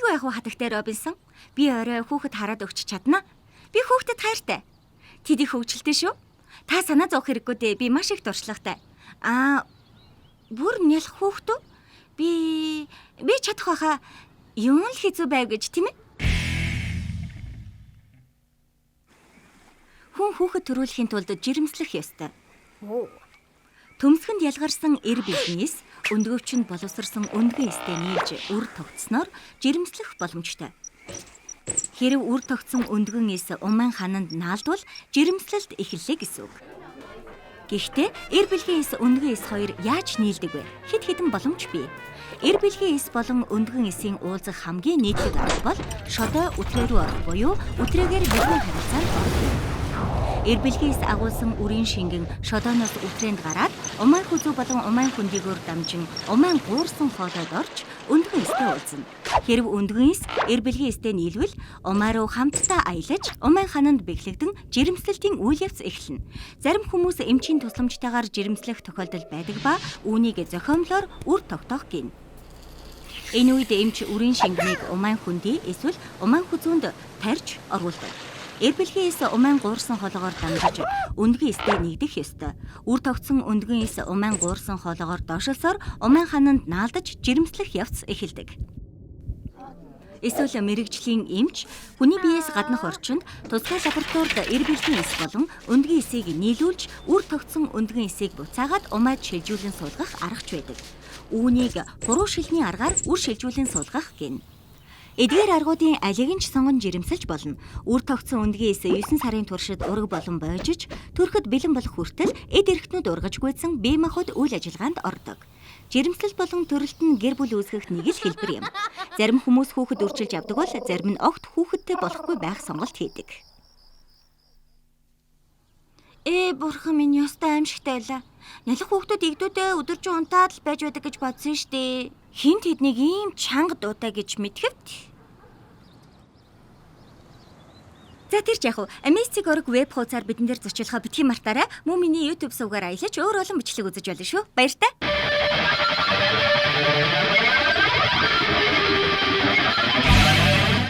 Аюулгүй яах вэ хатагтай Робинсон? Би орой хүүхэд хараад өгч чадна. Би хүүхдэд хайртай. Тэд их хөвгчлөлтэй шүү. Та санаа зовох хэрэггүй дээ. Би маш их дуршлагтай. Бүр нялх хүүхдөө? Би чадах байхаа. Юу л хэцүү байв гэж тийм ээ? Хүн хүүхэд төрүүлэхийн тулд жирэмслэх ёстой. Төмсгөнд ялгарсан эр бизнес өндгөвчөнд боловсрсон өндгөн эстэй нийлж үр тогтсноор жирэмслэх боломжтой. Хэрэв үр тогтсон өндгөн эс уман хананд наалдвал жирэмслэлт эхэллээ гэсэн үг. Гэхдээ эр бэлгийн эс өндгөн эс хоёр яаж нийлдэг вэ? Хэд хэдэн боломж бий. Эр бэлгийн эс болон өндгөн эсийн уулзах хамгийн нийтлэг арга бол шодой үтрээ рүү орох буюу үтрээгээр бэлгийн харилцаанд орох юм. Эр бэлгийн эс агуулсан үрийн шингэн шодооноос үтрээнд гараад умаан хүзүү болон умаан хүндийгөөр дамжин умаан гуурсан хоолойд орж өндгөн эстэй уулзна. Хэрэв өндгөн эс эр бэлгийн эстэй нийлвэл умаа руу хамтдаа аялаж умаан хананд бэхлэгдэн жирэмслэлтийн үйл явц эхэлнэ. Зарим хүмүүс эмчийн тусламжтайгаар жирэмслэх тохиолдол байдаг ба үүнийг зохиомлоор үр тогтоох гин. Энэ үед эмч үрийн шингэнийг умаан хүндий эсвэл умаан хүзүүнд тарьж оруулдаг. Эр бэлгийн эс умаан гуурсан хоолоогоор дамжиж өндгөн эстэй нэгдэх ёстой. Үр тогтсон өндгөн эс умаан гуурсан хоолоогоор доошлосоор умаан хананд наалдаж жирэмслэх явц эхэлдэг. Эсвэл мэрэгжлийн эмч хүний биеэс гаднах орчинд тусгай лабораторид эр бэлгийн эс болон өндгөн эсийг нийлүүлж үр тогтсон өндгөн эсийг буцаагаад умаад шилжүүлэн суулгах аргач байдаг. Үүнийг 3 шилний аргаар үр шилжүүлэн суулгах гэнэ. Эдгээр аргуудын алиг нь ч сонгон жирэмсэлж болно. Үр тогтсон өндгөн эс 9 сарын туршид ураг болон бойжиж, төрөхөд бэлэн болох хүртэл эд эрхтнүүд ургаж гүйцэн бие махбод үйл ажиллагаанд ордог. Жирэмсэл болон төрөлт нь гэр бүл үүсгэх нэг л хэлбэр юм. Зарим хүмүүс хүүхэд үрчилж авдаг бол зарим нь огт хүүхэдтэй болохгүй байх сонголт хийдэг. Бурхан минь ёстой аимшигтай байлаа. Нялх хүүхдүүд игдүүдээ өдөржин унтаад л байж байдаг гэж бодсон штэ. Хинт тэднийг ийм чанга дуутай гэж мэдхэвт. За тэр ч яг уу Amazing Org веб хуудасаар бидэн дээр зочлохоо битгий мартаарай. Мөн миний YouTube сувгаар аялаж өөр олон бичлэг үзэж болно шүү. Баяртай.